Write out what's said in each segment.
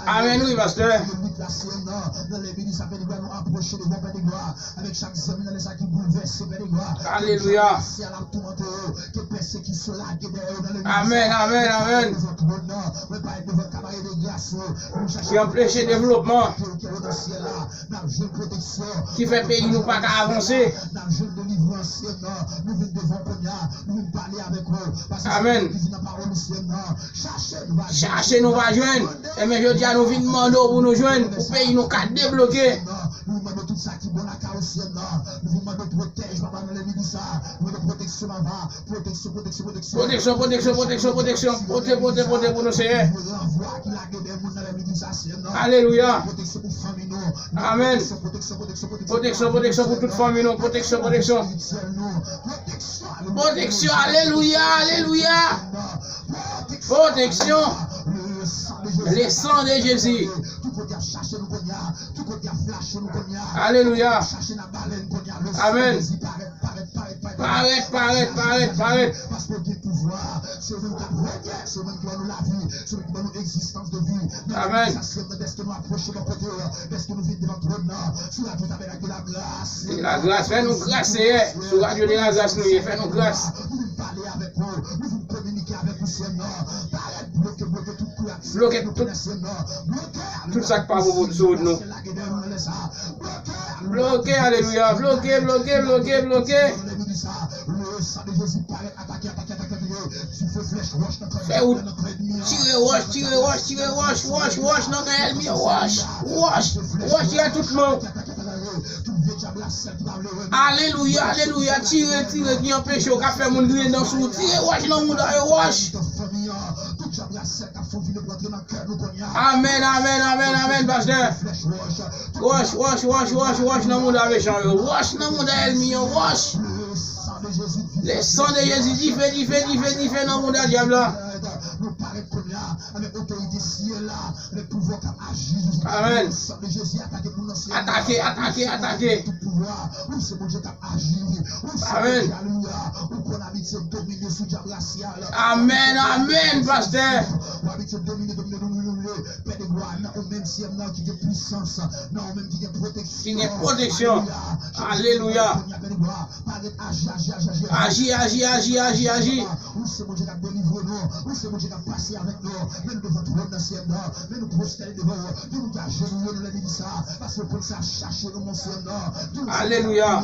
Amen, oui, pasteur. Alléluia. Amen, amen, amen. Qui empêche le développement, qui fait pays nous pas avancer. Amen. Cherchez nous va joindre. Et mais je dis à nous venons demander pour nous joindre, pour pays nous qu'à débloquer. Protection, protection, protection, protection, protection pour nous, Seigneur. Alléluia. Amen. Protection, protection pour toute famille, non. Protection, protection. Protection, alléluia, alléluia. Protection. Le sang de Jésus. Alléluia. Amen. Paraître, paraître, paraître, paraître. Amen. La grâce, fais-nous grâce, Seigneur. Sur Radio de la grâce, nous, fais-nous grâce. Bloquez tout ça qui parle sur nous. Bloquez, alléluia. Bloquez, bloquez, bloquez, bloquez. Fais où? Tirez, wash, tirez, wash, tirez, wash, wash, wash, non, ennemi, wash, wash, wash, il y a tout le monde. Alléluia, alléluia, tirez, tirez, qui empêche au café, mon grille dans sous, tirez, wash, non, mon wash. Amen, amen, amen, amen, pasteur. Wash, wash, wash, wash, wash, non, mon méchant, wash, non, mon ennemi, wash. Le sang de Jésus, dit fait, non, mon diable. Amen. Attaquez, attaquez, attaquez. Amen. Amen, amen, pasteur. Qui est protection. Alléluia. Agis, agis, agis, agis, agis. Alléluia.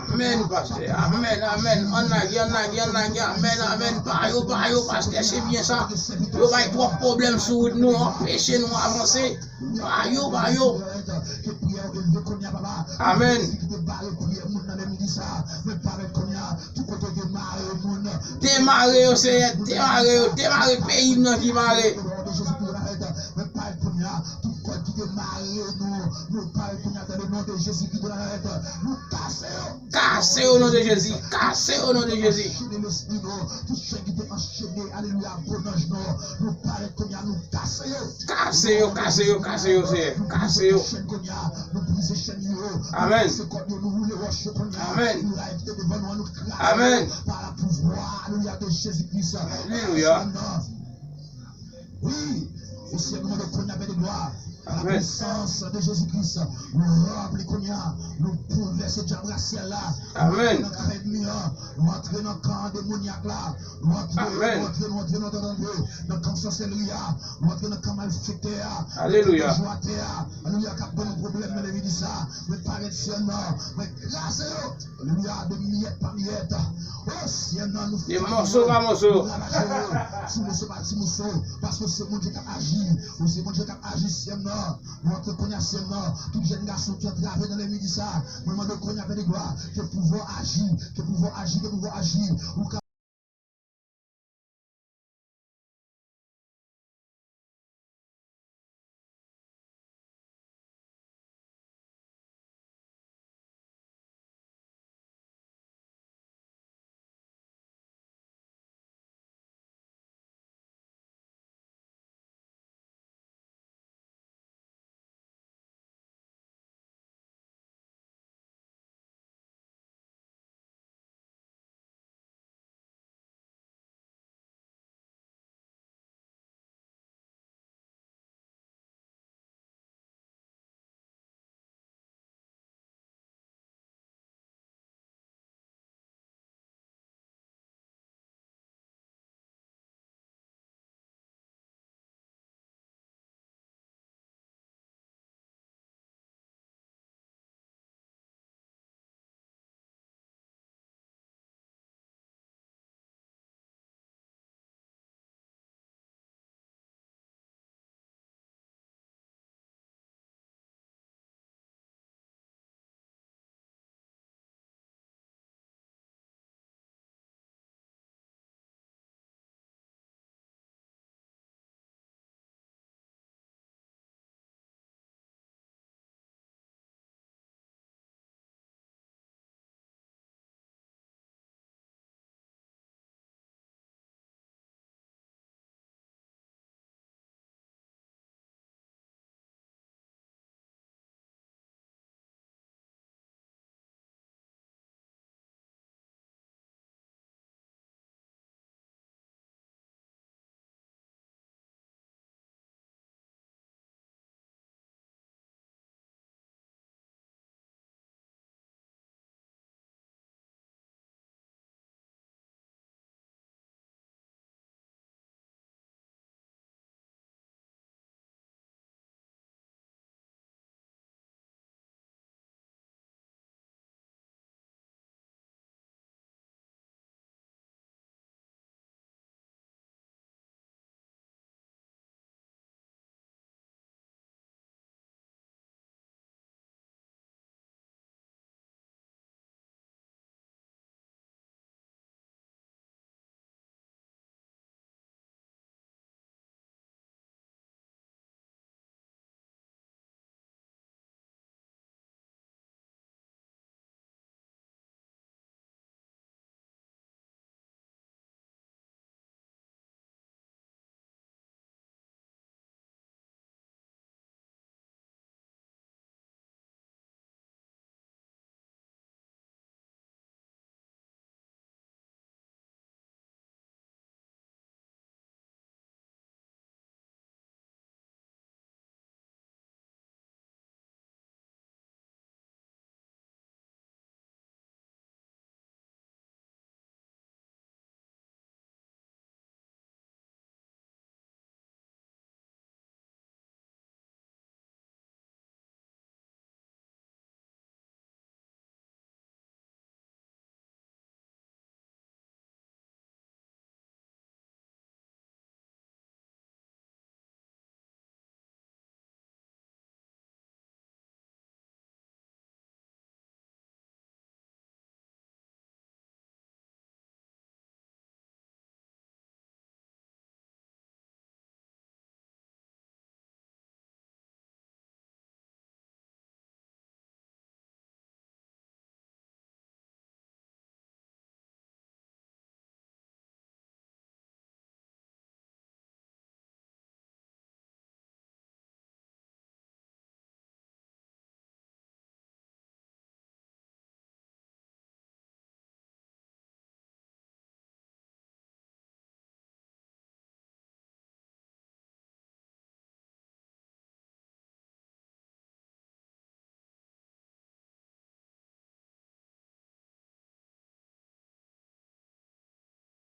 Amen, pasteur. Amen, amen. Amen, amen. Pasteur, c'est bien ça. Il y a trois problèmes sur nous, empêchez nous avancer. Amen. Démarrer, Seigneur, démarrer, pays nous qui marre. Cassez au nom de Jésus, cassez au nom de Jésus. Cassez, cassez, cassez, cassez. Amen. Amen. Amen. Alléluia. Oui, et c'est le nom de Konya de gloire. La puissance de Jésus-Christ nous remplit Konya, nous bouleverser diable ciel là. Amen. Nous entrer dans le camp démoniaque là. Nous entrer dans le camp sorcellerie. Nous entrer dans le camp malfecté. Alléluia. Alléluia, qui a bon problème, mais les dit ça. Mais pas de ciel non. Mais grâce à eux. Alléluia, de miette par miette. Oh, ciel non, nous faisons. Des morceaux par morceaux. Parce que c'est mon Dieu qui agit. C'est mon Dieu qui agit, ciel non. Nous entrons Konya ciel non. Tout jeune garçon qui travaille dans les midi ça. Nous demandons Konya avec des gloires. Que pouvoir agir. Que pouvoir agir. Que pouvoir agir.